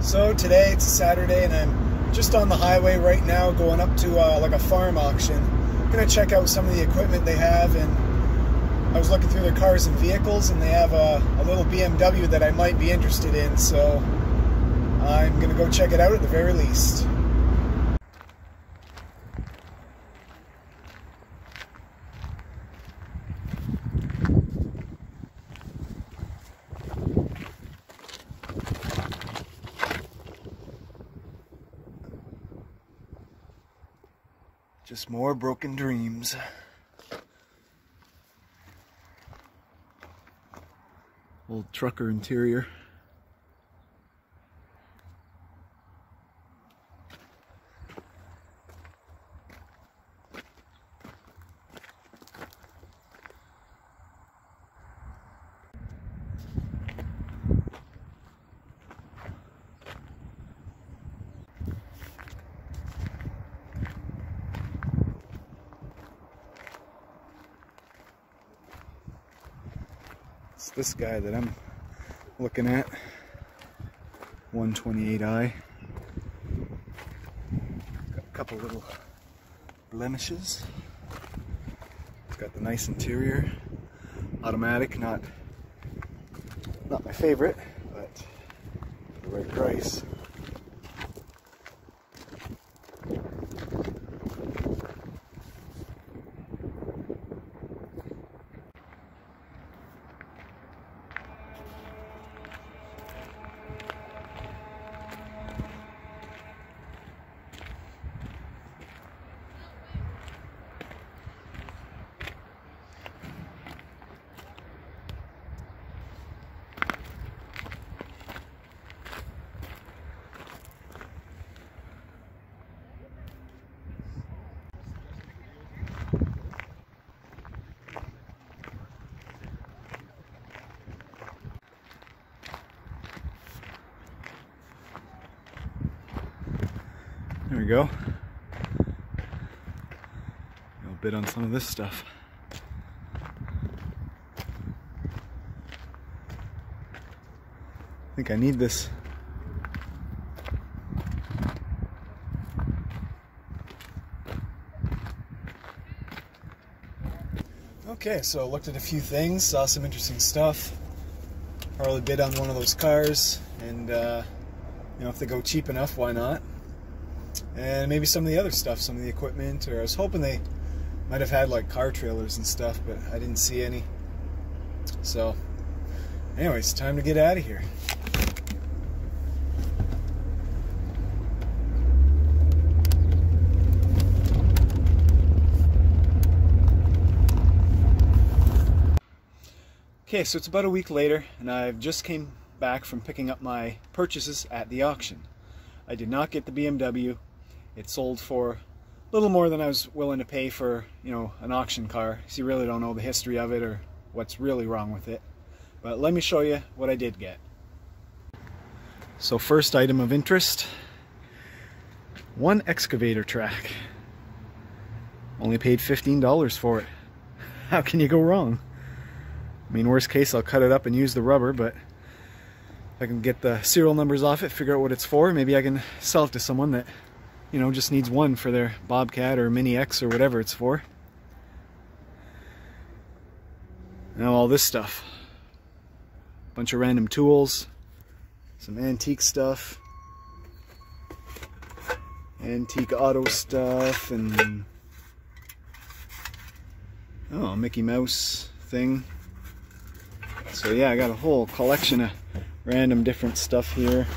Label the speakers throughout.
Speaker 1: So today it's a Saturday and I'm just on the highway right now going up to like a farm auction. I'm gonna check out some of the equipment they have, and I was looking through their cars and vehicles and they have a little BMW that I might be interested in, so I'm gonna go check it out at the very least. Just more broken dreams. Old trucker interior. It's this guy that I'm looking at, 128i. Got a couple little blemishes. It's got the nice interior, automatic, not my favorite, but the right price. There we go. I'll bid on some of this stuff. I think I need this. Okay, so I looked at a few things, saw some interesting stuff. Probably bid on one of those cars, and you know, if they go cheap enough, why not? And maybe some of the other stuff, some of the equipment, or I was hoping they might have had like car trailers and stuff, but I didn't see any. So anyways, time to get out of here. Okay, so it's about a week later and I've just came back from picking up my purchases at the auction. I did not get the BMW. It sold for a little more than I was willing to pay for, you know, an auction car. So you really don't know the history of it or what's really wrong with it. But let me show you what I did get. So first item of interest, one excavator track. Only paid $15 for it. How can you go wrong? I mean, worst case, I'll cut it up and use the rubber, but if I can get the serial numbers off it, figure out what it's for, maybe I can sell it to someone that, you know, just needs one for their Bobcat or Mini X or whatever it's for. Now all this stuff. Bunch of random tools, some antique stuff, antique auto stuff, and oh, a Mickey Mouse thing. So yeah, I got a whole collection of random different stuff here.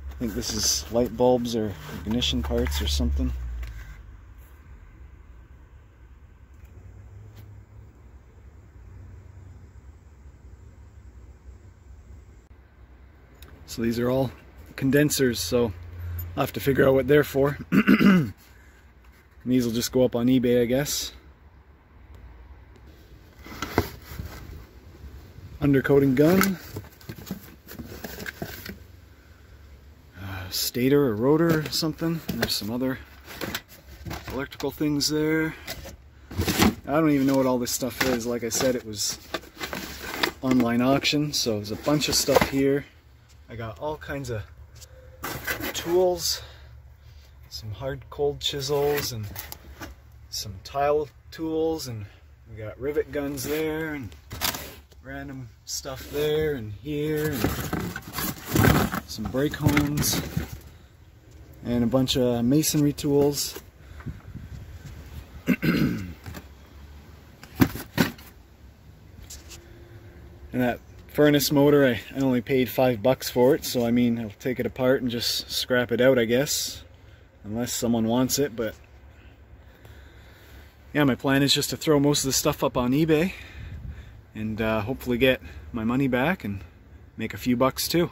Speaker 1: I think this is light bulbs or ignition parts or something. So these are all condensers, so I'll have to figure out what they're for. And these will just go up on eBay, I guess. Undercoating gun. Stator or rotor or something. And there's some other electrical things there. I don't even know what all this stuff is. Like I said, it was online auction, so there's a bunch of stuff here. I got all kinds of tools, some hard cold chisels and some tile tools, and we got rivet guns there and random stuff there and here, and some brake hones and a bunch of masonry tools. And that furnace motor, I only paid $5 for it, so I mean, I'll take it apart and just scrap it out, I guess, unless someone wants it. But yeah, my plan is just to throw most of the stuff up on eBay and hopefully get my money back and make a few bucks too.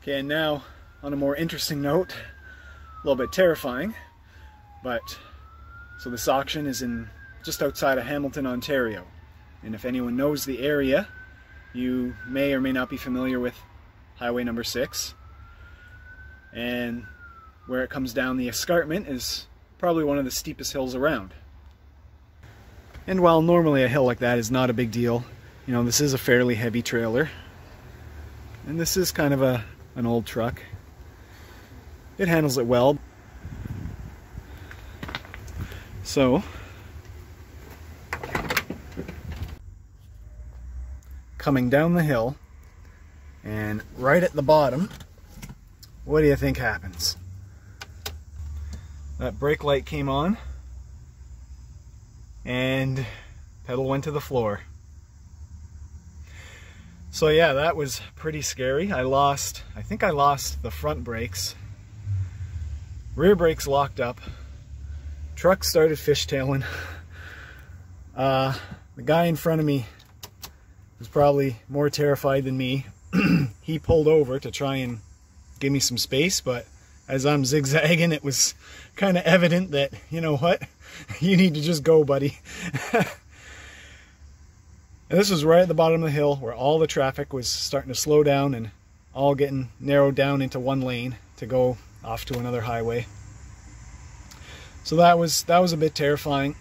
Speaker 1: Okay, and now on a more interesting note, a little bit terrifying, but so this auction is in just outside of Hamilton, Ontario. And if anyone knows the area, you may or may not be familiar with Highway number 6. And where it comes down the escarpment is probably one of the steepest hills around. And while normally a hill like that is not a big deal, you know, this is a fairly heavy trailer. And this is kind of an old truck. It handles it well. So, coming down the hill, and right at the bottom, what do you think happens? That brake light came on, and pedal went to the floor. So yeah, that was pretty scary. I think I lost the front brakes. Rear brakes locked up. Truck started fishtailing. The guy in front of me was probably more terrified than me. He pulled over to try and give me some space, but as I'm zigzagging, it was kind of evident that, you know what, you need to just go, buddy. And this was right at the bottom of the hill where all the traffic was starting to slow down and all getting narrowed down into one lane to go off to another highway. So that was a bit terrifying.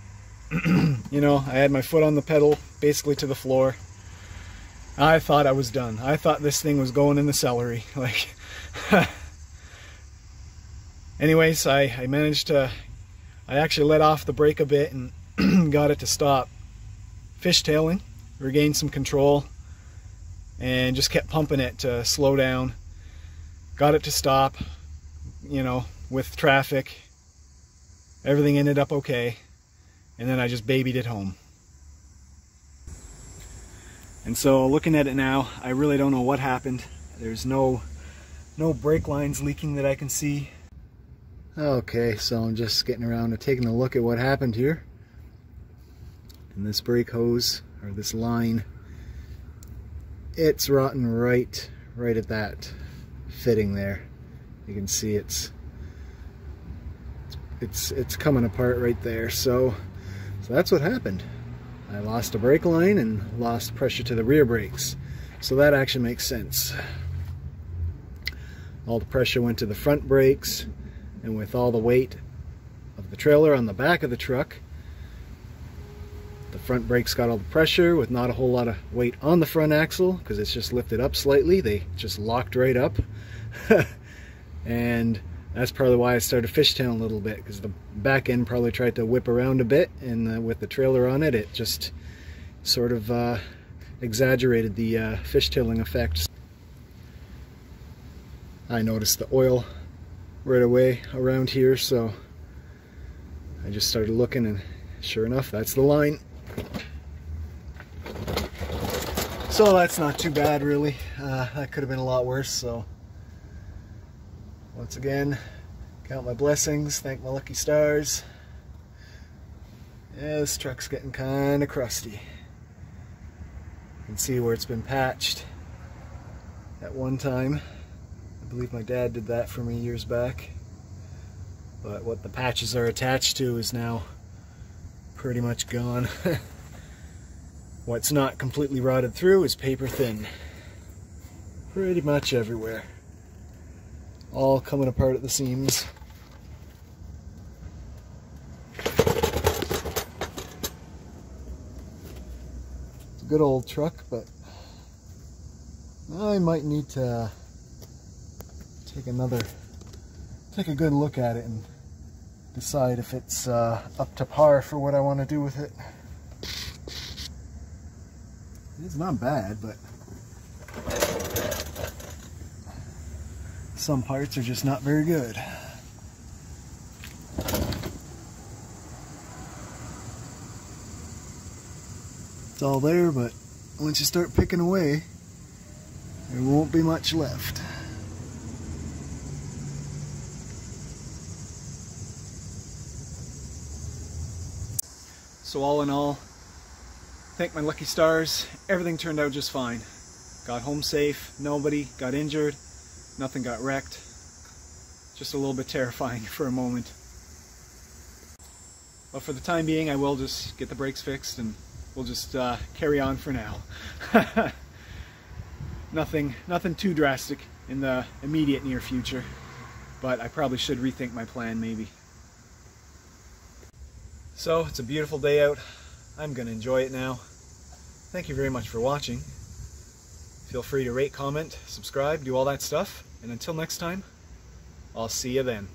Speaker 1: You know, I had my foot on the pedal basically to the floor. I thought I was done. I thought this thing was going in the celery. Like, anyways, I managed to, I actually let off the brake a bit and got it to stop fishtailing, regained some control, and just kept pumping it to slow down. Got it to stop, you know, with traffic. Everything ended up okay, and then I just babied it home. And so looking at it now, I really don't know what happened. There's no brake lines leaking that I can see. Okay, so I'm just getting around to taking a look at what happened here. And this brake hose, or this line, it's rotten right at that fitting there. You can see it's coming apart right there. So that's what happened. I lost a brake line and lost pressure to the rear brakes. So that actually makes sense. All the pressure went to the front brakes, and with all the weight of the trailer on the back of the truck, the front brakes got all the pressure with not a whole lot of weight on the front axle because it's just lifted up slightly. They just locked right up. And that's probably why I started fishtailing a little bit, because the back end probably tried to whip around a bit, and with the trailer on it, it just sort of exaggerated the fishtailing effect. I noticed the oil right away around here, so I just started looking, and sure enough, that's the line. So that's not too bad, really. That could have been a lot worse, so once again, count my blessings, thank my lucky stars. Yeah, this truck's getting kind of crusty. You can see where it's been patched at one time. I believe my dad did that for me years back. But what the patches are attached to is now pretty much gone. What's not completely rotted through is paper thin. Pretty much everywhere. All coming apart at the seams. It's a good old truck, but I might need to take a good look at it and decide if it's up to par for what I want to do with it. It's not bad, but some parts are just not very good. It's all there, but once you start picking away, there won't be much left. So all in all, thank my lucky stars, everything turned out just fine. Got home safe, nobody got injured, nothing got wrecked. Just a little bit terrifying for a moment. But for the time being, I will just get the brakes fixed and we'll just carry on for now. Nothing too drastic in the immediate near future, but I probably should rethink my plan maybe. So it's a beautiful day out. I'm gonna enjoy it now. Thank you very much for watching. Feel free to rate, comment, subscribe, do all that stuff, and until next time, I'll see you then.